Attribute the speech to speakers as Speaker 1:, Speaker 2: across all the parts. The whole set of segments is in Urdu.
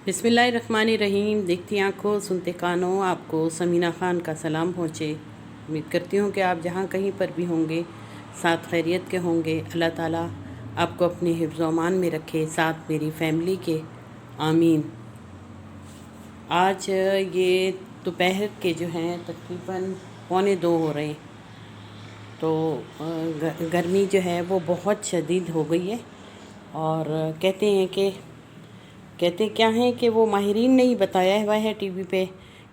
Speaker 1: بسم اللہ الرحمن الرحیم۔ دیکھتی آنکھوں سنتے کانوں، آپ کو سمینہ خان کا سلام پہنچے۔ امید کرتی ہوں کہ آپ جہاں کہیں پر بھی ہوں گے ساتھ خیریت کے ہوں گے۔ اللہ تعالیٰ آپ کو اپنے حفظ و امان میں رکھے، ساتھ میری فیملی کے، آمین۔ آج یہ دوپہر کے جو ہیں تقریباً 1:45 ہو رہے ہیں، تو گرمی جو ہے وہ بہت شدید ہو گئی ہے، اور کہتے کیا ہیں کہ وہ ماہرین نے ہی بتایا ہوا ہے ٹی وی پہ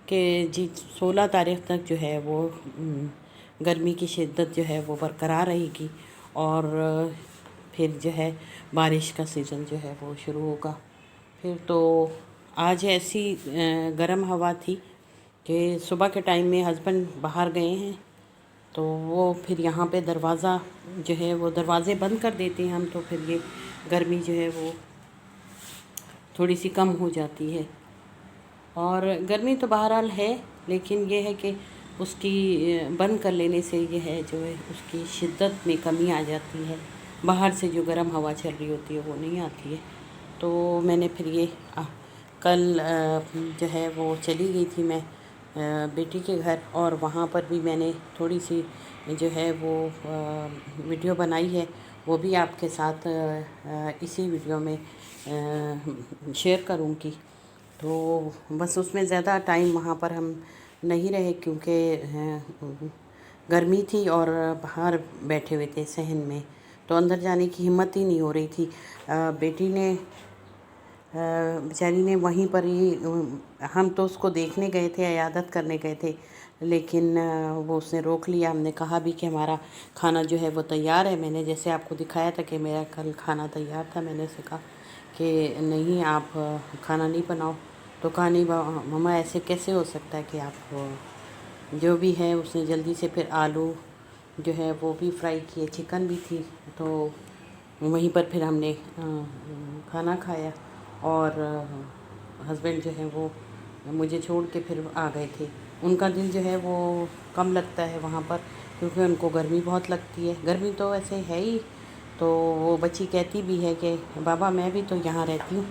Speaker 1: کہ جی 16 تاریخ تک جو ہے وہ گرمی کی شدت جو ہے وہ برقرار رہے گی، اور پھر جو ہے بارش کا سیزن جو ہے وہ شروع ہوگا۔ پھر تو آج ایسی گرم ہوا تھی کہ صبح کے ٹائم میں ہسبینڈ باہر گئے ہیں، تو وہ پھر یہاں پہ دروازہ جو ہے وہ دروازے بند کر دیتے ہیں ہم، تو پھر یہ گرمی جو ہے وہ تھوڑی سی کم ہو جاتی ہے۔ اور گرمی تو بہرحال ہے، لیکن یہ ہے کہ اس کی بند کر لینے سے یہ ہے جو ہے اس کی شدت میں کمی آ جاتی ہے، باہر سے جو گرم ہوا چل رہی ہوتی ہے وہ نہیں آتی ہے۔ تو میں نے پھر یہ کل جو ہے وہ چلی گئی تھی میں بیٹی کے گھر، اور وہاں پر بھی میں نے تھوڑی سی جو ہے وہ ویڈیو بنائی ہے، وہ بھی آپ کے ساتھ اسی ویڈیو میں شیئر کروں گی۔ تو بس اس میں زیادہ ٹائم وہاں پر ہم نہیں رہے، کیونکہ گرمی تھی اور باہر بیٹھے ہوئے تھے صحن میں، تو اندر جانے کی ہمت ہی نہیں ہو رہی تھی۔ بیٹی نے بیچاری نے وہیں پر ہی، ہم تو اس کو دیکھنے گئے تھے، عیادت کرنے گئے تھے، لیکن وہ اس نے روک لیا۔ ہم نے کہا بھی کہ ہمارا کھانا جو ہے وہ تیار ہے، میں نے جیسے آپ کو دکھایا تھا کہ میرا کل کھانا تیار تھا، میں نے اسے کہا کہ نہیں آپ کھانا نہیں بناؤ، تو کہا نہیں مما ایسے کیسے ہو سکتا ہے کہ آپ جو بھی ہے۔ اس نے جلدی سے پھر آلو جو ہے وہ بھی فرائی کیے، چکن بھی تھی، تو وہیں پر پھر ہم نے کھانا کھایا، اور ہسبینڈ جو ہے وہ مجھے چھوڑ کے پھر آ گئے تھے۔ ان کا دل جو ہے وہ کم لگتا ہے وہاں پر، کیونکہ ان کو گرمی بہت لگتی ہے۔ گرمی تو ویسے ہے ہی، تو وہ بچی کہتی بھی ہے کہ بابا میں بھی تو یہاں رہتی ہوں،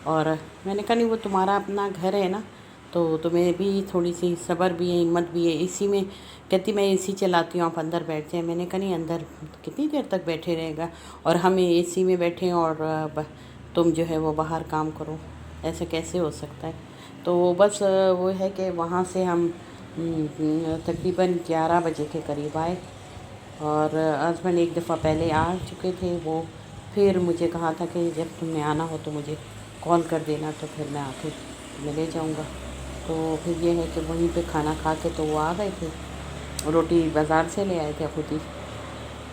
Speaker 1: اور میں نے کہا نہیں وہ تمہارا اپنا گھر ہے نا، تو تمہیں بھی تھوڑی سی صبر بھی ہے، ہمت بھی ہے۔ اسی میں کہتی میں اے سی چلاتی ہوں، آپ اندر بیٹھ جائیں۔ میں نے کہا نہیں، اندر کتنی دیر تک بیٹھے رہے گا، اور ہم اے سی میں بیٹھیں اور تم جو ہے وہ باہر کام کرو، ایسے کیسے ہو سکتا ہے۔ تو بس وہ ہے کہ وہاں سے ہم تقریباً 11 بجے کے قریب آئے، اور ہسبینڈ ایک دفعہ پہلے آ چکے تھے، وہ پھر مجھے کہا تھا کہ جب تم نے آنا ہو تو مجھے کال کر دینا، تو پھر میں آ کے میں لے جاؤں گا۔ تو پھر یہ ہے کہ وہیں پہ کھانا کھا کے تو وہ آ گئے تھے، روٹی بازار سے لے آئے تھے خود ہی،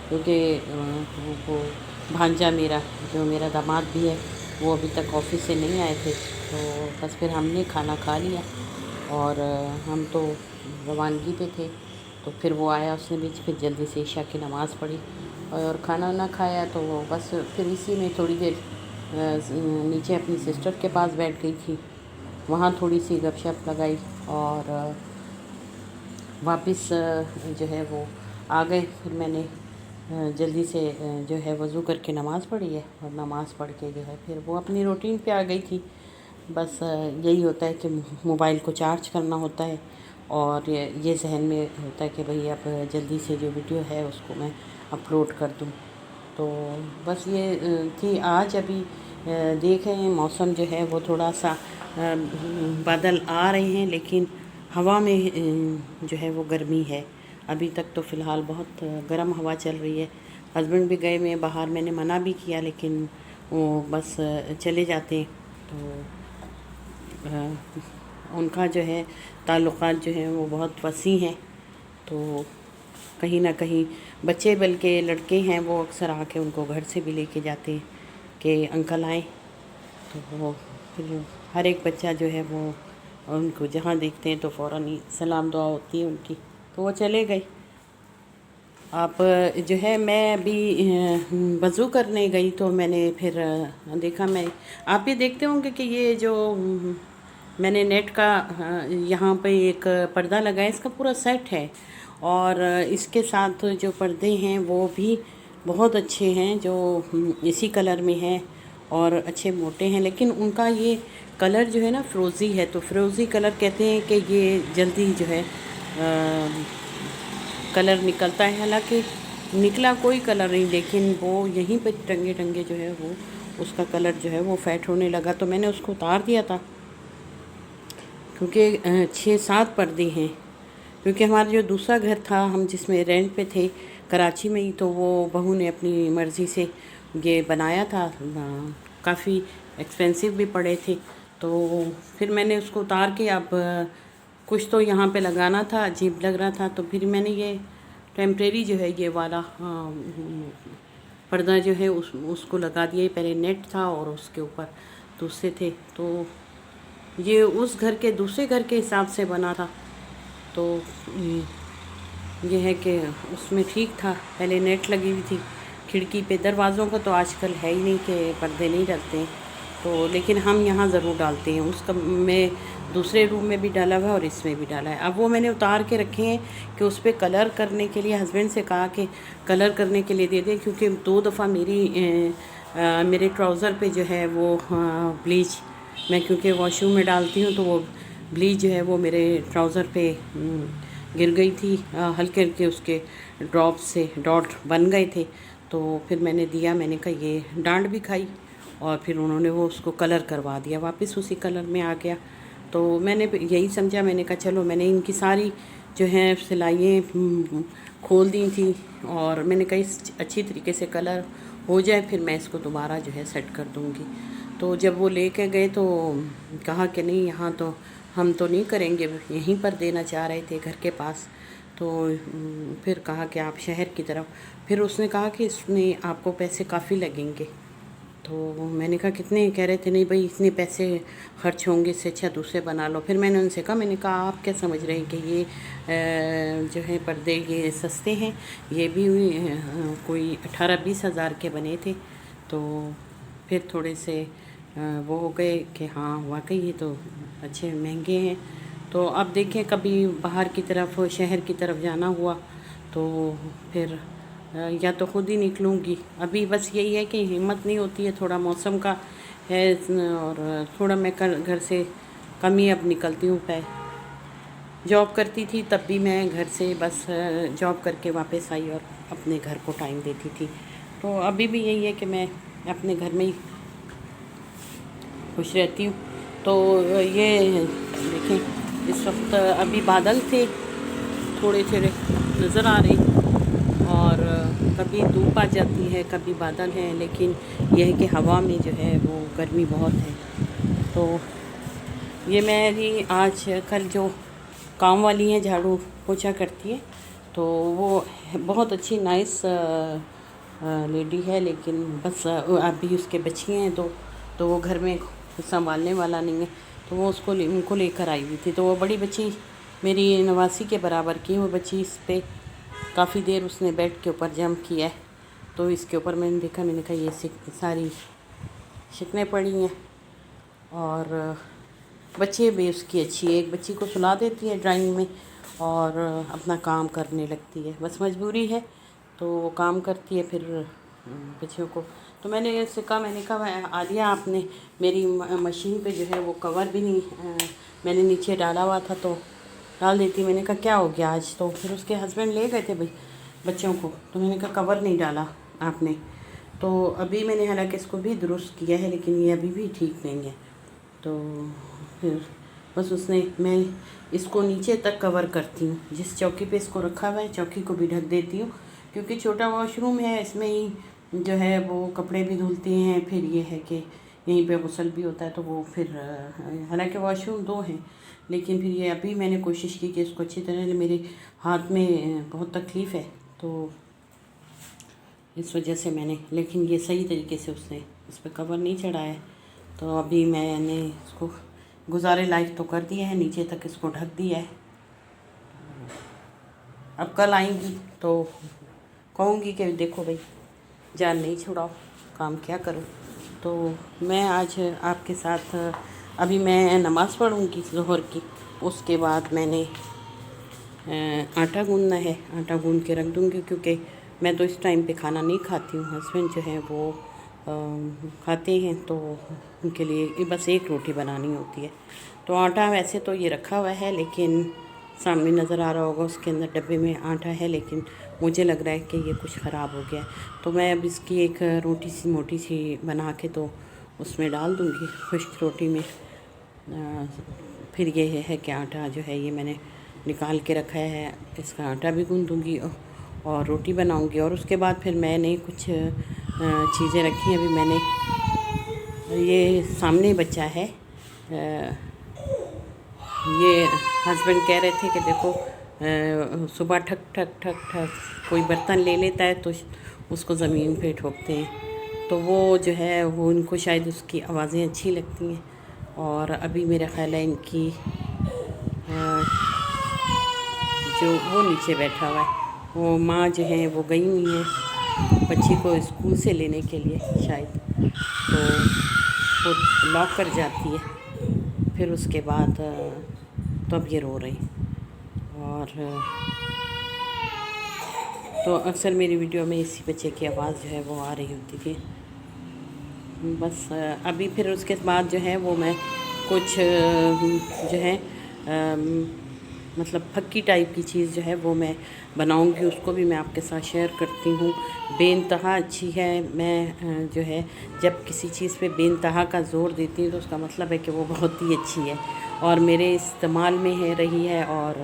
Speaker 1: کیونکہ وہ بھانجا میرا جو میرا داماد بھی ہے وہ ابھی تک آفس سے نہیں آئے تھے، تو بس پھر ہم نے کھانا کھا لیا، اور ہم تو روانگی پہ تھے، تو پھر وہ آیا، اس نے بھی پھر جلدی سے عشاء کی نماز پڑھی اور کھانا نہ کھایا، تو وہ بس پھر اسی میں تھوڑی دیر نیچے اپنی سسٹر کے پاس بیٹھ گئی تھی، وہاں تھوڑی سی گپ شپ لگائی، اور واپس جو ہے وہ آ گئے۔ پھر میں نے جلدی سے جو ہے وضو کر کے نماز پڑھی ہے، اور نماز پڑھ کے جو ہے پھر وہ اپنی روٹین پہ آ گئی تھی۔ بس یہی ہوتا ہے کہ موبائل کو چارج کرنا ہوتا ہے، اور یہ ذہن میں ہوتا ہے کہ بھئی اب جلدی سے جو ویڈیو ہے اس کو میں اپلوڈ کر دوں۔ تو بس یہ تھی آج۔ ابھی دیکھیں موسم جو ہے وہ تھوڑا سا بادل آ رہے ہیں، لیکن ہوا میں جو ہے وہ گرمی ہے ابھی تک، تو فی الحال بہت گرم ہوا چل رہی ہے۔ ہسبینڈ بھی گئے ہوئے باہر، میں نے منع بھی کیا لیکن وہ بس چلے جاتے ہیں، تو ان کا جو ہے تعلقات جو ہیں وہ بہت وسیع ہیں، تو کہیں نہ کہیں بچے بلکہ لڑکے ہیں وہ اکثر آ کے ان کو گھر سے بھی لے کے جاتے ہیں کہ انکل آئیں، تو وہ پھر ہر ایک بچہ جو ہے وہ ان کو جہاں دیکھتے ہیں تو فوراً ہی سلام دعا ہوتی ہے ان کی، تو وہ چلے گئے۔ آپ جو ہے میں ابھی وضو کرنے گئی تو میں نے پھر دیکھا، آپ یہ دیکھتے ہوں گے کہ یہ جو میں نے نیٹ کا یہاں پہ ایک پردہ لگا ہے، اس کا پورا سیٹ ہے، اور اس کے ساتھ جو پردے ہیں وہ بھی بہت اچھے ہیں، جو اسی کلر میں ہیں اور اچھے موٹے ہیں، لیکن ان کا یہ کلر جو ہے نا فروزی ہے، تو فروزی کلر کہتے ہیں کہ یہ جلدی جو ہے کلر نکلتا ہے، حالانکہ نکلا کوئی کلر نہیں، لیکن وہ یہیں پہ ٹنگے ٹنگے جو ہے وہ اس کا کلر جو ہے وہ فیٹ ہونے لگا، تو میں نے اس کو اتار دیا تھا، کیونکہ 6-7 پردے ہیں، کیونکہ ہمارا جو دوسرا گھر تھا ہم جس میں رینٹ پہ تھے کراچی میں ہی، تو وہ بہو نے اپنی مرضی سے یہ بنایا تھا، کافی ایکسپینسو بھی پڑے تھے، تو پھر میں نے اس کو اتار کے اب کچھ تو یہاں پہ لگانا تھا، عجیب لگ رہا تھا، تو پھر میں نے یہ ٹیمپریری جو ہے یہ والا پردہ جو ہے اس کو لگا دیا۔ پہلے نیٹ تھا اور اس کے اوپر دوسرے تھے، تو یہ اس گھر کے دوسرے گھر کے حساب سے بنا تھا، تو یہ ہے کہ اس میں ٹھیک تھا، پہلے نیٹ لگی ہوئی تھی کھڑکی پہ، دروازوں کو تو آج کل ہے ہی نہیں کہ پردے نہیں ڈلتے ہیں، تو لیکن ہم یہاں ضرور ڈالتے ہیں، اس کا میں دوسرے روم میں بھی ڈالا ہوا ہے اور اس میں بھی ڈالا ہے۔ اب وہ میں نے اتار کے رکھے ہیں کہ اس پہ کلر کرنے کے لیے ہسبینڈ سے کہا کہ کلر کرنے کے لیے دے دیں، کیونکہ 2 دفعہ میرے ٹراؤزر پہ جو ہے وہ بلیچ، میں کیونکہ واش روم میں ڈالتی ہوں تو وہ بلیچ جو ہے وہ میرے ٹراؤزر پہ گر گئی تھی، ہلکے ہلکے اس کے ڈراپ سے ڈاٹ بن گئے تھے، تو پھر میں نے دیا، میں نے کہا یہ ڈانٹ بھی کھائی، اور پھر انہوں نے وہ اس کو کلر کروا دیا، واپس اسی کلر میں آ گیا، تو میں نے یہی سمجھا، میں نے کہا چلو، میں نے ان کی ساری جو ہیں سلائیاں کھول دی تھیں، اور میں نے کہا اچھی طریقے سے کلر ہو جائے پھر میں اس کو دوبارہ جو ہے سیٹ کر دوں گی۔ تو جب وہ لے کے گئے تو کہا کہ نہیں، یہاں تو ہم تو نہیں کریں گے، یہیں پر دینا چاہ رہے تھے گھر کے پاس، تو پھر کہا کہ آپ شہر کی طرف، پھر اس نے کہا کہ اس میں آپ کو پیسے کافی لگیں گے، تو میں نے کہا کتنے؟ کہہ رہے تھے نہیں بھائی اتنے پیسے خرچ ہوں گے، اس سے اچھا دوسرے بنا لو۔ پھر میں نے ان سے کہا، میں نے کہا آپ کیا سمجھ رہے ہیں کہ یہ جو ہے پردے یہ سستے ہیں؟ یہ بھی کوئی 18-20 ہزار کے بنے تھے، تو پھر تھوڑے سے وہ ہو گئے کہ ہاں واقعی یہ تو اچھے مہنگے ہیں۔ تو اب دیکھیں کبھی باہر کی طرف شہر کی طرف جانا ہوا تو پھر یا تو خود ہی نکلوں گی، ابھی بس یہی ہے کہ ہمت نہیں ہوتی ہے، تھوڑا موسم کا ہے، اور تھوڑا میں گھر سے کم ہی اب نکلتی ہوں۔ جاب کرتی تھی تب بھی میں گھر سے بس جاب کر کے واپس آئی اور اپنے گھر کو ٹائم دیتی تھی، تو ابھی بھی یہی ہے کہ میں اپنے گھر میں ہی خوش رہتی ہوں۔ تو یہ دیکھیں اس وقت ابھی بادل تھے، تھوڑے تھوڑے نظر آ رہے، اور کبھی دھوپ آ جاتی ہے کبھی بادل ہیں، لیکن یہ ہے کہ ہوا میں جو ہے وہ گرمی بہت ہے۔ تو یہ میری آج کل جو کام والی ہیں جھاڑو پوچھا کرتی ہے، تو وہ بہت اچھی نائس لیڈی ہے، لیکن بس ابھی اس کے بچے ہیں تو وہ گھر میں سنبھالنے والا نہیں ہے، تو وہ ان کو لے کر آئی ہوئی تھی، تو وہ بڑی بچی میری نواسی کے برابر کی، وہ بچی اس پہ کافی دیر اس نے بیڈ کے اوپر جمپ کیا ہے، تو اس کے اوپر میں نے دیکھا، میں نے کہا یہ ساری شکنیں پڑی ہیں، اور بچے بھی اس کی اچھی ہے، ایک بچی کو سلا دیتی ہے ڈرائنگ میں اور اپنا کام کرنے لگتی ہے، بس مجبوری ہے تو وہ کام کرتی ہے، پھر بچوں کو تو میں نے اس سے کہا، میں نے کہا عالیہ آپ نے میری مشین پہ جو ہے وہ کور بھی نہیں میں نے نیچے ڈالا ہوا تھا تو ڈال دیتی، میں نے کہا کیا ہو گیا آج؟ تو پھر اس کے ہسبینڈ لے گئے تھے بچوں کو، تو میں نے کہا کور نہیں ڈالا آپ نے، تو ابھی میں نے حالانکہ اس کو بھی درست کیا ہے لیکن یہ ابھی بھی ٹھیک نہیں ہے، تو پھر بس میں اس کو نیچے تک کور کرتی ہوں، جس چوکی پہ اس کو رکھا ہوا ہے چوکی کو بھی ڈھک دیتی ہوں، کیونکہ چھوٹا واش روم ہے، اس میں ہی جو ہے وہ کپڑے بھی دھلتے ہیں، پھر یہ ہے کہ یہیں پہ غسل بھی ہوتا ہے، تو وہ پھر حالانکہ واش روم 2 ہیں، لیکن پھر یہ ابھی میں نے کوشش کی کہ اس کو اچھی طرح، میرے ہاتھ میں بہت تکلیف ہے تو اس وجہ سے میں نے، لیکن یہ صحیح طریقے سے اس نے اس پہ کور نہیں چڑھایا ہے، تو ابھی میں نے اس کو گزارے لائق تو کر دیا ہے، نیچے تک اس کو ڈھک دیا ہے، اب کل آئیں گی تو کہوں گی کہ دیکھو بھائی جان نہیں چھڑاؤ، کام کیا کروں۔ تو میں آج آپ کے ساتھ ابھی میں نماز پڑھوں گی ظہر کی، اس کے بعد میں نے آٹا گوندنا ہے، آٹا گوندھ کے رکھ دوں گی، کیونکہ میں تو اس ٹائم پہ کھانا نہیں کھاتی ہوں، ہسبینڈ جو ہے وہ کھاتے ہیں تو ان کے لیے بس ایک روٹی بنانی ہوتی ہے۔ تو آٹا ویسے تو یہ رکھا ہوا ہے، لیکن سامنے نظر آ رہا ہوگا اس کے اندر ڈبے میں آٹا ہے، لیکن مجھے لگ رہا ہے کہ یہ کچھ خراب ہو گیا ہے، تو میں اب اس کی ایک روٹی سی موٹی سی بنا کے تو اس میں ڈال دوں گی خشک روٹی میں۔ پھر یہ ہے کہ آٹا جو ہے یہ میں نے نکال کے رکھا ہے، اس کا آٹا بھی گوندوں گی اور روٹی بناؤں گی، اور اس کے بعد پھر میں نے کچھ چیزیں رکھی ہیں۔ ابھی میں نے یہ سامنے بچہ ہے، یہ ہسبینڈ کہہ رہے تھے کہ دیکھو صبح ٹھک ٹھک ٹھک ٹھک کوئی برتن لے لیتا ہے تو اس کو زمین پہ ٹھوکتے ہیں، تو وہ جو ہے وہ ان کو شاید اس کی آوازیں اچھی لگتی ہیں، اور ابھی میرا خیال ہے ان کی جو وہ نیچے بیٹھا ہوا ہے، وہ ماں جو ہیں وہ گئی ہوئی ہیں بچی کو اسکول سے لینے کے لیے شاید، تو وہ لاک کر جاتی ہے، پھر اس کے بعد تو اب یہ رو رہی، اور تو اکثر میری ویڈیو میں اسی بچے کی آواز جو ہے وہ آ رہی ہوتی تھی۔ بس ابھی پھر اس کے بعد جو ہے وہ میں کچھ جو ہے مطلب پھکی ٹائپ کی چیز جو ہے وہ میں بناؤں گی، اس کو بھی میں آپ کے ساتھ شیئر کرتی ہوں۔ بے انتہا اچھی ہے، میں جو ہے جب کسی چیز پہ بے انتہا کا زور دیتی ہوں تو اس کا مطلب ہے کہ وہ بہت ہی اچھی ہے اور میرے استعمال میں رہی ہے، اور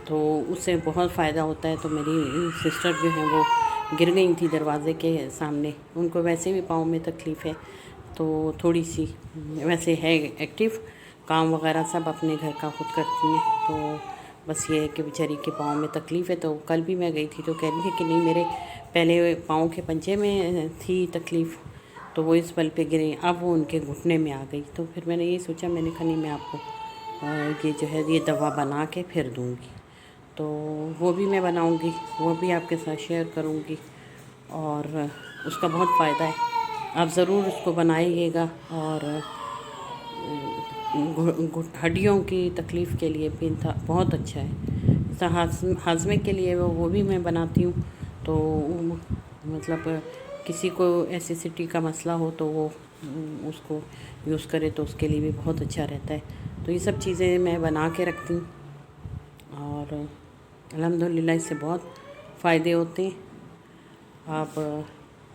Speaker 1: تو اس سے بہت فائدہ ہوتا ہے۔ تو میری سسٹر جو ہیں وہ گر گئی تھی دروازے کے سامنے، ان کو ویسے بھی پاؤں میں تکلیف ہے، تو تھوڑی سی ویسے ہے ایکٹیو، کام وغیرہ سب اپنے گھر کا خود کرتی ہیں، تو بس یہ ہے کہ بیچاری کے پاؤں میں تکلیف ہے۔ تو کل بھی میں گئی تھی تو کہہ رہی تھی کہ نہیں میرے پہلے پاؤں کے پنجے میں تھی تکلیف، تو وہ اس بل پہ گریں، اب وہ ان کے گھٹنے میں آ گئی، تو پھر میں نے یہ سوچا، میں نے کہا نہیں میں آپ کو یہ جو ہے یہ دوا بنا کے پھر دوں گی، تو وہ بھی میں بناؤں گی، وہ بھی آپ کے ساتھ شیئر کروں گی، اور اس کا بہت فائدہ ہے، آپ ضرور اس کو بنائیے گا، اور ہڈیوں کی تکلیف کے لیے بھی بہت اچھا ہے، ہاضمے کے لیے وہ بھی میں بناتی ہوں، تو مطلب کسی کو ایسیڈیٹی کا مسئلہ ہو تو وہ اس کو یوز کرے تو اس کے لیے بھی بہت اچھا رہتا ہے، تو یہ سب چیزیں میں بنا کے رکھتی ہوں، اور الحمدللہ اس سے بہت فائدے ہوتے ہیں۔ آپ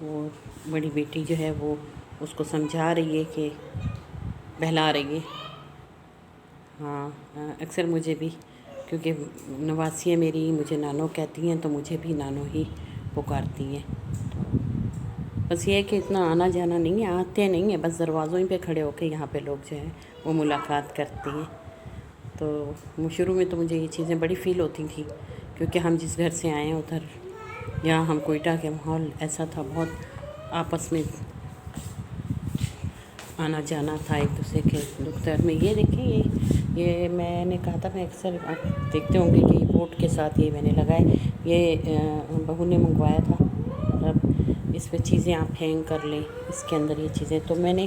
Speaker 1: وہ بڑی بیٹی جو ہے وہ اس کو سمجھا رہی ہے کہ بہلا رہی ہے، ہاں اکثر مجھے بھی، کیونکہ نواسی ہے میری، مجھے نانو کہتی ہیں تو مجھے بھی نانو ہی پکارتی ہیں، تو بس یہ ہے کہ اتنا آنا جانا نہیں ہے، آتے نہیں ہیں، بس دروازوں ہی پہ کھڑے ہو کے یہاں پہ لوگ جو ہیں وہ ملاقات کرتے ہیں، تو شروع میں تو مجھے یہ چیزیں بڑی فیل ہوتی تھیں، کیونکہ ہم جس گھر سے آئے ہیں ادھر یہاں ہم کوئٹہ کے ماحول ایسا تھا، بہت آپس میں آنا جانا تھا ایک دوسرے کے دکھ میں۔ یہ دیکھیں یہ میں نے کہا تھا، میں اکثر آپ دیکھتے ہوں گے کہ بورڈ کے ساتھ یہ میں نے لگائے، یہ بہو نے منگوایا تھا، اب اس پہ چیزیں آپ ہینگ کر لیں، اس کے اندر یہ چیزیں، تو میں نے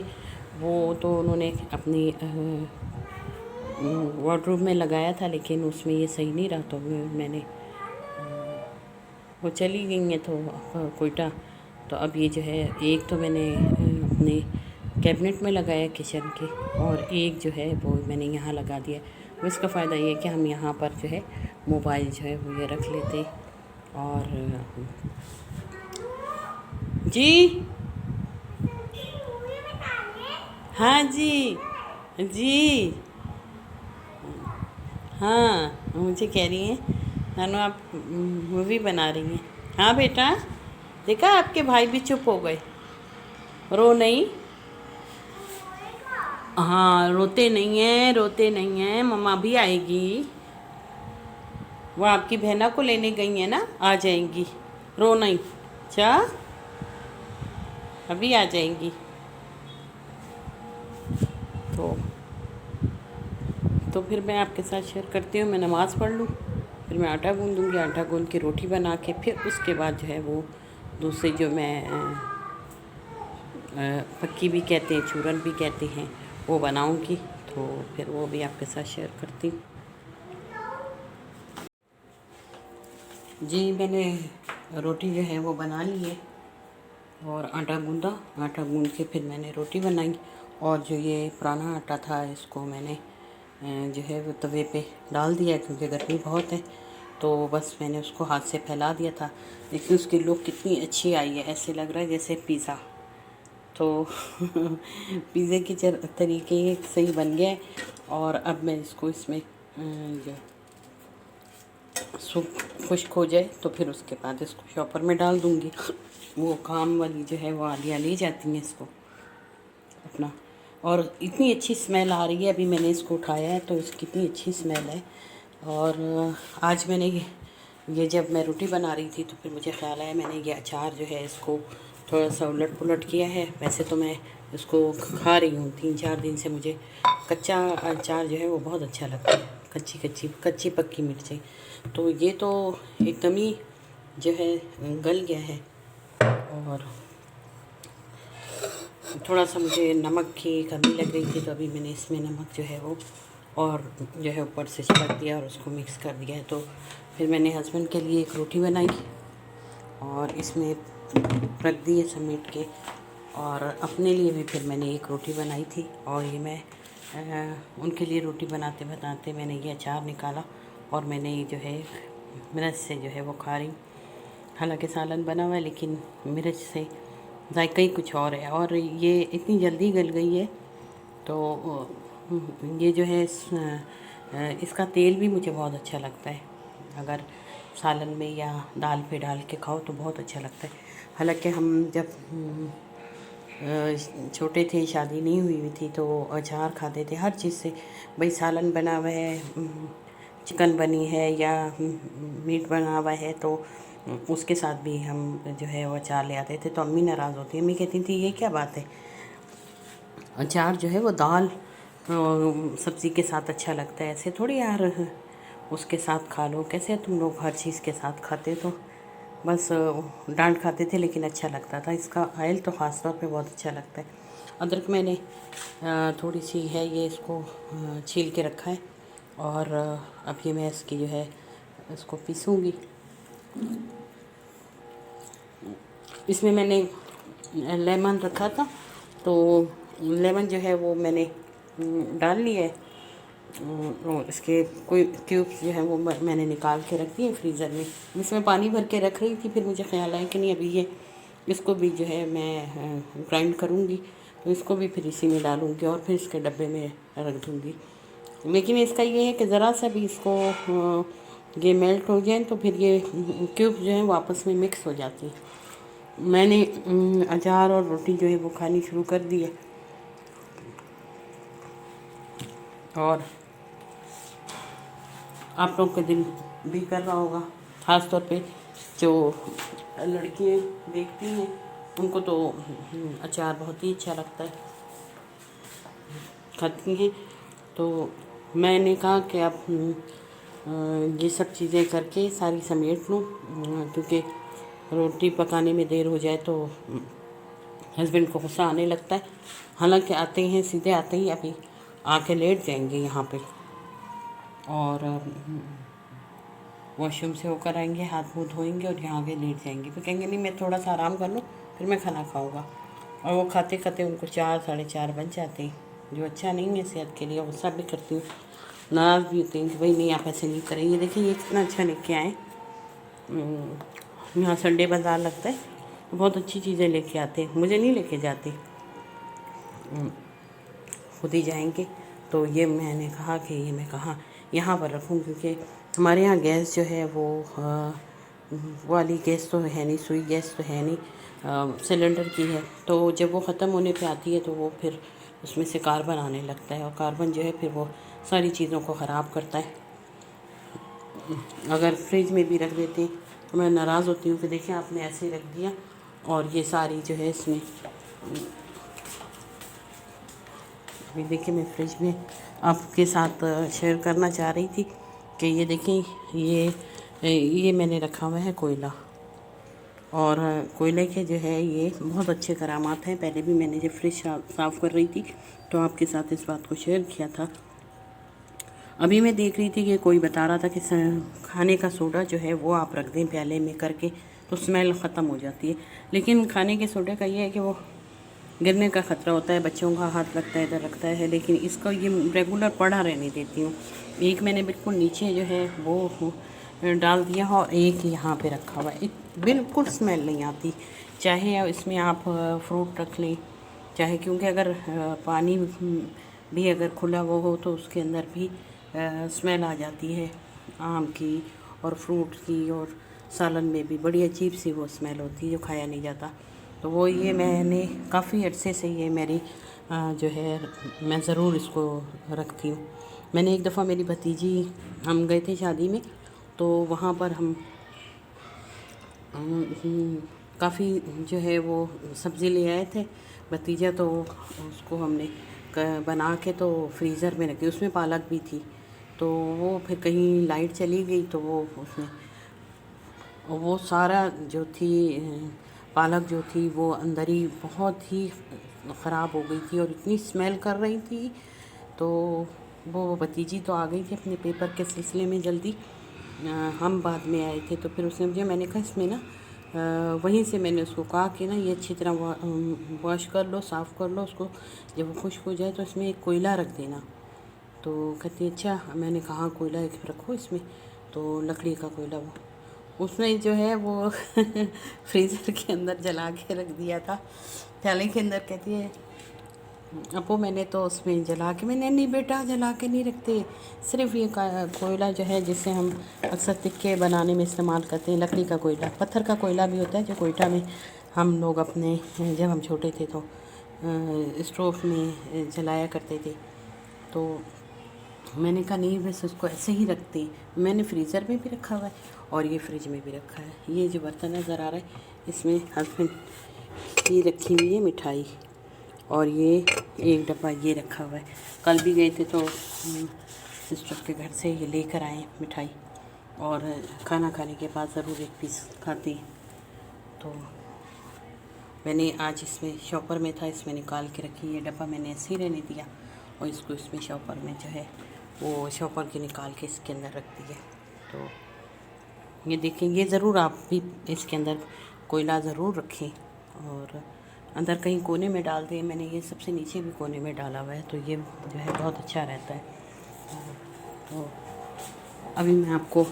Speaker 1: وہ تو انہوں نے اپنی وارڈروب میں لگایا تھا، لیکن اس میں یہ صحیح نہیں رہا، تو میں نے وہ چلی گئی ہیں تو کوئٹہ، تو اب یہ جو ہے ایک تو میں نے اپنے کیبنٹ میں لگایا کچن کے، اور ایک جو ہے وہ میں نے یہاں لگا دیا، اس کا فائدہ یہ ہے کہ ہم یہاں پر جو ہے موبائل جو ہے وہ یہ رکھ لیتے، اور جی ہاں جی جی ہاں مجھے کہہ رہی ہیں نانو آپ مووی بنا رہی ہیں، ہاں بیٹا دیکھا آپ کے بھائی بھی چپ ہو گئے، رو نہیں، ہاں روتے نہیں ہیں، روتے نہیں ہیں، مما بھی آئے گی، وہ آپ کی بہنا کو لینے گئی ہیں نا، آ جائیں گی، رو نہیں، اچھا ابھی آ جائیں گی، تو پھر میں آپ کے ساتھ شیئر کرتی ہوں، میں نماز پڑھ لوں، پھر میں آٹا گوندوں گی، آٹا گوندھ کے روٹی بنا کے پھر اس کے بعد جو ہے وہ دوسری جو میں پکی بھی کہتے ہیں، چورن بھی کہتے ہیں، وہ بناؤں گی، تو پھر وہ بھی آپ کے ساتھ شیئر کرتی ہوں۔ جی میں نے روٹی جو ہے وہ بنا لی ہے، اور آٹا گوندھا، آٹا گوندھ کے پھر میں نے روٹی بنائی، اور جو یہ پرانا آٹا تھا اس کو میں نے جو ہے وہ توے پہ ڈال دیا، کیونکہ گرمی بہت ہے تو بس میں نے اس کو ہاتھ سے پھیلا دیا تھا، لیکن اس کی لک کتنی اچھی آئی ہے، ایسے لگ رہا ہے جیسے پیزا۔ تو پیزے کے طریقے صحیح بن گیا ہے، اور اب میں اس کو اس میں جو سوپ خشک ہو جائے تو پھر اس کے بعد اس کو شاپر میں ڈال دوں گی۔ وہ کام والی جو ہے وہ آلیاں لے جاتی ہیں اس کو اپنا، اور اتنی اچھی اسمیل آ رہی ہے، ابھی میں نے اس کو اٹھایا ہے تو اس کی اتنی اچھی اسمیل ہے۔ اور آج میں نے یہ جب میں روٹی بنا رہی تھی تو پھر مجھے خیال آیا، میں نے یہ اچار جو ہے اس کو تھوڑا سا الٹ پلٹ کیا ہے۔ ویسے تو میں اس کو کھا رہی ہوں 3-4 دن سے، مجھے کچا اچار جو ہے وہ بہت اچھا لگتا ہے، کچی پکی مرچیں، تو یہ تو ایک دم ہی جو ہے گل گیا ہے۔ اور تھوڑا سا مجھے نمک کی کمی لگ رہی تھی، تو ابھی میں نے اس میں نمک جو ہے وہ اور جو ہے اوپر سے چھڑک دیا اور اس کو مکس کر دیا ہے۔ تو پھر میں نے ہسبینڈ کے لیے ایک روٹی بنائی اور اس میں رکھ دی ہے سمیٹ کے، اور اپنے لیے بھی پھر میں نے ایک روٹی بنائی تھی، اور یہ میں ان کے لیے روٹی بناتے بناتے میں نے یہ اچار نکالا، اور میں نے جو ہے مرچ سے جو ہے وہ کھا رہی ہوں۔ حالانکہ سالن بنا ہوا ہے لیکن مرچ سے ذائقہ ہی کچھ اور ہے، اور یہ اتنی جلدی گل گئی ہے تو یہ جو ہے اس کا تیل بھی مجھے بہت اچھا لگتا ہے، اگر سالن میں یا دال پہ ڈال کے کھاؤ تو بہت اچھا لگتا ہے۔ حالانکہ ہم جب چھوٹے تھے، شادی نہیں ہوئی تھی، تو اچار کھاتے تھے ہر چیز سے، بھئی سالن بنا ہوا ہے، چکن بنی ہے یا میٹ بنا ہوا ہے تو اس کے ساتھ بھی ہم جو ہے وہ اچار لے آتے تھے، تو امی ناراض ہوتی، امی کہتی تھی یہ کیا بات ہے، اچار جو ہے وہ دال سبزی کے ساتھ اچھا لگتا ہے، ایسے تھوڑی یار اس کے ساتھ کھا لو، کیسے تم لوگ ہر چیز کے ساتھ کھاتے، تو بس ڈانٹ کھاتے تھے لیکن اچھا لگتا تھا۔ اس کا آئل تو خاص طور پہ بہت اچھا لگتا ہے۔ ادرک میں نے تھوڑی سی ہے یہ اس کو چھیل کے رکھا ہے، اور اب یہ میں اس کی جو ہے اس کو پیسوں گی۔ اس میں نے لیمن رکھا تھا تو لیمن جو ہے وہ میں نے ڈال لیا ہے، اور اس کے کوئی کیوبس جو ہیں وہ میں نے نکال کے رکھ دیے فریزر میں۔ اس میں پانی بھر کے رکھ رہی تھی، پھر مجھے خیال آیا کہ نہیں ابھی یہ اس کو بھی جو ہے میں گرائنڈ کروں گی، تو اس کو بھی پھر اسی میں ڈالوں گی اور پھر اس کے ڈبے میں رکھ دوں گی۔ لیکن اس کا یہ ہے کہ ذرا سا بھی اس کو یہ میلٹ ہو جائیں تو پھر یہ کیوب جو ہیں وہ آپس میں مکس ہو جاتی ہیں۔ میں نے اچار اور روٹی جو ہے وہ کھانی شروع کر دی ہے، اور آپ لوگ کا دل بھی کر رہا ہوگا، خاص طور پہ جو لڑکیاں دیکھتی ہیں ان کو تو اچار بہت ہی اچھا لگتا ہے، کھاتی ہیں۔ تو میں نے کہا کہ اب یہ سب چیزیں کر کے ساری سمیٹ لوں، کیونکہ روٹی پکانے میں دیر ہو جائے تو ہسبینڈ کو غصہ آنے لگتا ہے۔ حالانکہ آتے ہیں، سیدھے آتے ہی ابھی آ کے لیٹ جائیں گے یہاں پہ، اور واش روم سے ہو کر آئیں گے، ہاتھ منہ دھوئیں گے اور یہاں آگے لیٹ جائیں گے، تو کہیں گے نہیں میں تھوڑا سا آرام کر لوں پھر میں کھانا کھاؤں گا، اور وہ کھاتے کھاتے ان کو 4-4:30 بج جاتے ہیں، جو اچھا نہیں ہے صحت کے لیے۔ غصہ بھی کرتی ہوں، ناراض بھی ہوتے ہیں کہ بھائی نہیں آپ ایسے نہیں کریں گے، دیکھیں یہ کتنا اچھا لے کے آئیں، یہاں سنڈے بازار لگتا ہے، بہت اچھی چیزیں لے کے آتے ہیں، مجھے نہیں لے کے جاتے، خود ہی جائیں گے۔ تو یہ میں نے کہا کہ یہ میں کہاں یہاں پر رکھوں، کیونکہ ہمارے یہاں گیس جو ہے وہ والی گیس تو ہے نہیں، سوئی گیس تو ہے نہیں، سلنڈر کی ہے، تو جب وہ ختم ہونے پہ آتی ہے تو وہ پھر اس میں سے کاربن آنے لگتا ہے، اور کاربن جو ہے پھر وہ ساری چیزوں کو خراب کرتا ہے۔ اگر فریج میں بھی رکھ دیتے تو میں ناراض ہوتی ہوں کہ دیکھیں آپ نے ایسے رکھ دیا، اور یہ ساری جو ہے اس میں ابھی دیکھیں میں فریج میں آپ کے ساتھ شیئر کرنا چاہ رہی تھی کہ یہ دیکھیں یہ میں نے رکھا ہوا ہے کوئلہ، اور کوئلے کے جو ہے یہ بہت اچھے کرامات ہیں۔ پہلے بھی میں نے جب فریج صاف کر رہی تھی تو آپ کے ساتھ اس بات کو شیئر کیا تھا۔ ابھی میں دیکھ رہی تھی کہ کوئی بتا رہا تھا کہ کھانے کا سوڈا جو ہے وہ آپ رکھ دیں پیالے میں کر کے تو اسمیل ختم ہو جاتی ہے۔ لیکن کھانے کے سوڈے کا یہ ہے کہ وہ گرنے کا خطرہ ہوتا ہے، بچوں کا ہاتھ لگتا ہے، ادھر لگتا ہے، لیکن اس کو یہ ریگولر پڑا رہنے دیتی ہوں۔ ایک میں نے بالکل نیچے جو ہے وہ ڈال دیا اور ایک یہاں پہ رکھا ہوا ہے، بالکل اسمیل نہیں آتی، چاہے اس میں آپ فروٹ رکھ لیں، چاہے، کیونکہ اگر پانی بھی اگر کھلا وہ ہو تو اس کے اندر بھی اسمیل آ جاتی ہے آم کی اور فروٹ کی، اور سالن میں بھی بڑی عجیب سی وہ اسمیل ہوتی ہے جو کھایا نہیں جاتا۔ تو وہ یہ میں نے کافی عرصے سے یہ میری جو ہے میں ضرور اس کو رکھتی ہوں۔ میں نے ایک دفعہ میری بھتیجی، ہم گئے تھے شادی میں، تو وہاں پر ہم کافی جو ہے وہ سبزی لے آئے تھے بھتیجا، تو اس کو ہم نے بنا کے تو فریزر میں رکھی، اس میں پالک بھی تھی، تو وہ پھر کہیں لائٹ چلی گئی تو وہ اس میں وہ سارا جو تھی پالک جو تھی وہ اندر ہی بہت ہی خراب ہو گئی تھی اور اتنی اسمیل کر رہی تھی۔ تو وہ بھتیجی تو آ گئی تھی اپنے پیپر کے سلسلے میں جلدی، ہم بعد میں آئے تھے، تو پھر اس نے مجھے، میں نے کہا اس میں نا وہیں سے میں نے اس کو کہا کہ نا یہ اچھی طرح واش کر لو، صاف کر لو اس کو، جب وہ خشک ہو جائے تو اس میں ایک کوئلہ رکھ دینا۔ تو کہتی اچھا، میں نے کہا کوئلہ ایک رکھو اس میں، تو لکڑی کا کوئلہ، وہ اس نے جو ہے وہ فریزر کے اندر جلا کے رکھ دیا تھا تھیلے کے اندر۔ کہتی ہے ابو میں نے تو اس میں جلا کے، میں نے نہیں بیٹا جلا کے نہیں رکھتے، صرف یہ کوئلہ جو ہے جس سے ہم اکثر تکے بنانے میں استعمال کرتے ہیں، لکڑی کا کوئلہ، پتھر کا کوئلہ بھی ہوتا ہے جو کوئٹہ میں ہم لوگ اپنے جب ہم چھوٹے تھے تو اسٹوو میں جلایا کرتے تھے۔ تو میں نے کہا نہیں، بس اس کو ایسے ہی رکھتے ہیں، میں نے فریزر میں بھی رکھا ہوا ہے اور یہ فریج میں بھی رکھا ہے۔ یہ جو برتن نظر آ رہا ہے اس میں ہسبینڈ کی رکھی ہوئی ہے مٹھائی، اور یہ ایک ڈبہ یہ رکھا ہوا ہے، کل بھی گئے تھے تو سسٹر کے گھر سے یہ لے کر آئے مٹھائی، اور کھانا کھانے کے بعد ضرور ایک پیس کھاتی۔ تو میں نے آج اس میں شاپر میں تھا، اس میں نکال کے رکھی، یہ ڈبہ میں نے ایسے ہی رہنے دیا، اور اس کو اس میں شاپر میں جو ہے وہ شاپر کے نکال کے اس کے اندر رکھ دی ہے۔ تو یہ دیکھیں، یہ ضرور آپ بھی اس کے اندر کوئلہ ضرور رکھیں اور اندر کہیں کونے میں ڈال دیں۔ میں نے یہ سب سے نیچے بھی کونے میں ڈالا ہوا ہے، تو یہ جو ہے بہت اچھا رہتا ہے۔ تو ابھی میں آپ کو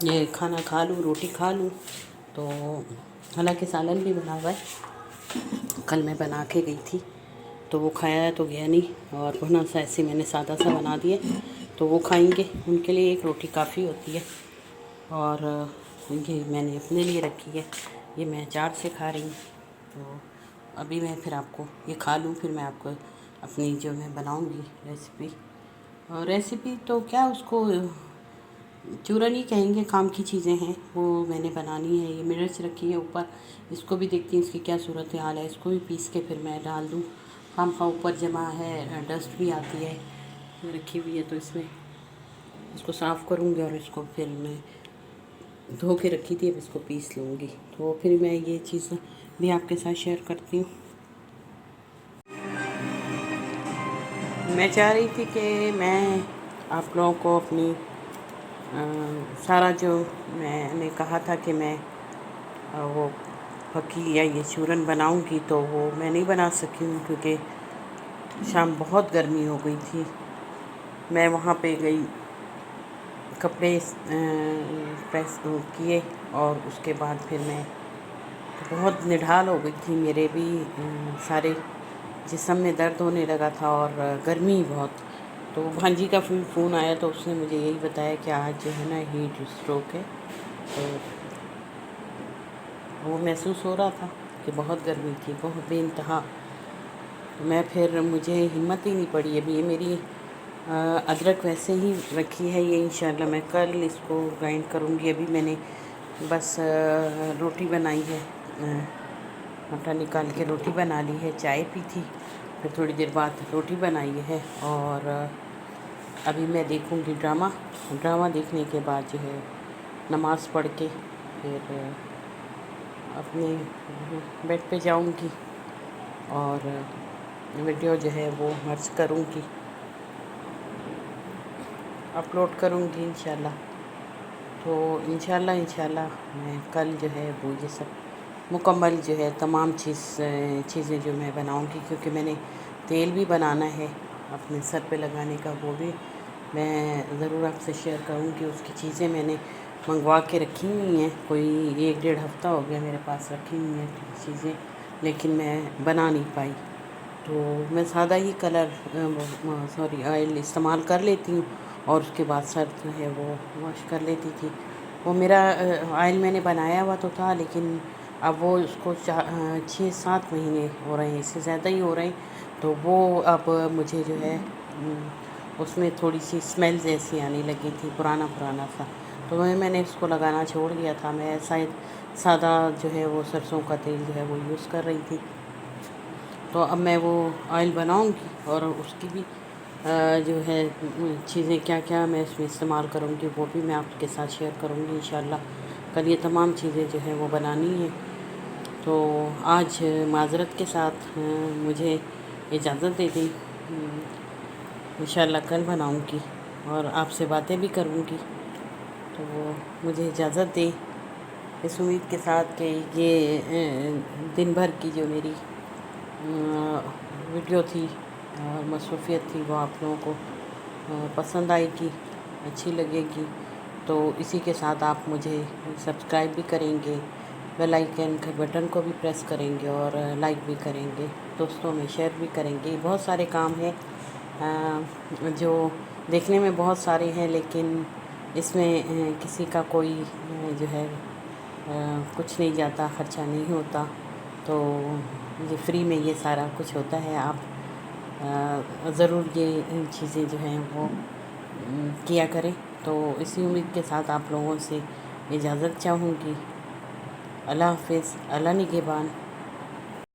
Speaker 1: یہ کھانا کھا لوں، روٹی کھا لوں، تو حالانکہ سالن بھی بنا ہوا ہے، کل میں بنا کے گئی تھی تو وہ کھایا تو گیا نہیں، اور بنا سا ایسے میں نے سادہ سا بنا دیا، تو وہ کھائیں گے، ان کے لیے ایک روٹی کافی ہوتی ہے، اور یہ میں نے اپنے لیے رکھی ہے، یہ میں اچار سے کھا رہی ہوں۔ تو ابھی میں پھر آپ کو یہ کھا لوں، پھر میں آپ کو اپنی جو میں بناؤں گی ریسیپی تو کیا اس کو چورن ہی کہیں گے، کام کی چیزیں ہیں، وہ میں نے بنانی ہے۔ یہ مرچ رکھی ہے اوپر، اس کو بھی دیکھتی ہوں اس کی کیا صورت حال ہے، اس کو بھی پیس کے پھر میں ڈال دوں، خام خواہ اوپر جمع ہے، ڈسٹ بھی آتی ہے رکھی ہوئی ہے، تو اس میں اس کو صاف کروں گی، اور اس کو پھر میں دھو کے رکھی تھی، اب اس کو پیس لوں گی، تو پھر میں یہ چیز بھی آپ کے ساتھ شیئر کرتی ہوں۔ میں چاہ رہی تھی کہ میں آپ لوگوں کو اپنی سارا جو میں نے کہا تھا کہ میں وہ پھکی یا یہ چورن بناؤں گی، تو وہ میں نہیں بنا سکی ہوں کیونکہ شام بہت گرمی ہو گئی تھی۔ میں وہاں پہ گئی، کپڑے پریس کیے، اور اس کے بعد پھر میں بہت نڈھال ہو گئی تھی، میرے بھی سارے جسم میں درد ہونے لگا تھا اور گرمی بہت۔ تو بھانجی کا فون آیا تو اس نے مجھے یہی بتایا کہ آج جو ہے نا ہیٹ اسٹروک ہے، تو وہ محسوس ہو رہا تھا کہ بہت گرمی تھی، بہت بے انتہا۔ میں پھر مجھے ہمت ہی نہیں پڑی، ابھی یہ میری ادرک ویسے ہی رکھی ہے، یہ انشاءاللہ میں کل اس کو گرائنڈ کروں گی۔ ابھی میں نے بس روٹی بنائی ہے، آٹا نکال کے روٹی بنا لی ہے، چائے پی تھی، پھر تھوڑی دیر بعد روٹی بنائی ہے، اور ابھی میں دیکھوں گی ڈرامہ دیکھنے کے بعد جو ہے نماز پڑھ کے پھر اپنے بیڈ پہ جاؤں گی، اور ویڈیو جو ہے وہ مرچ کروں گی، اپلوڈ کروں گی انشاءاللہ۔ تو انشاءاللہ میں کل جو ہے وہ یہ سب مکمل جو ہے تمام چیزیں جو میں بناؤں گی، کیونکہ میں نے تیل بھی بنانا ہے اپنے سر پہ لگانے کا، وہ بھی میں ضرور آپ سے شیئر کروں گی۔ اس کی چیزیں میں نے منگوا کے رکھی ہوئی ہیں، کوئی 1 ڈیڑھ ہفتہ ہو گیا میرے پاس رکھی ہوئی ہیں چیزیں، لیکن میں بنا نہیں پائی۔ تو میں سادہ ہی آئل استعمال کر لیتی ہوں، اور اس کے بعد سر جو ہے وہ واش کر لیتی تھی۔ وہ میرا آئل میں نے بنایا ہوا تو تھا، لیکن اب وہ اس کو 6-7 مہینے ہو رہے ہیں، اس سے زیادہ ہی ہو رہے ہیں، تو وہ اب مجھے جو ہے اس میں تھوڑی سی اسمیل جیسی آنے لگی تھی، پرانا سا، تو میں نے اس کو لگانا چھوڑ دیا تھا۔ میں سادہ جو ہے وہ سرسوں کا تیل جو ہے وہ یوز کر رہی تھی۔ تو اب میں وہ آئل بناؤں گی، اور اس کی بھی جو ہے چیزیں کیا میں اس میں استعمال کروں گی، وہ بھی میں آپ کے ساتھ شیئر کروں گی انشاءاللہ۔ کل یہ تمام چیزیں جو ہیں وہ بنانی ہیں، تو آج معذرت کے ساتھ مجھے اجازت دے دیں، انشاءاللہ کل بناؤں گی اور آپ سے باتیں بھی کروں گی۔ تو مجھے اجازت دیں اس امید کے ساتھ کہ یہ دن بھر کی جو میری ویڈیو تھی اور مصروفیت تھی، وہ آپ لوگوں کو پسند آئے گی، اچھی لگے گی۔ تو اسی کے ساتھ آپ مجھے سبسکرائب بھی کریں گے، بیل آئیکن کے بٹن کو بھی پریس کریں گے، اور لائک بھی کریں گے، دوستوں میں شیئر بھی کریں گے۔ بہت سارے کام ہیں جو دیکھنے میں بہت سارے ہیں، لیکن اس میں کسی کا کوئی جو ہے کچھ نہیں جاتا، خرچہ نہیں ہوتا، تو یہ فری میں یہ سارا کچھ ہوتا ہے۔ آپ ضرور یہ چیزیں جو ہیں وہ کیا کریں۔ تو اسی امید کے ساتھ آپ لوگوں سے اجازت چاہوں گی۔ اللہ حافظ، اللہ نگہبان۔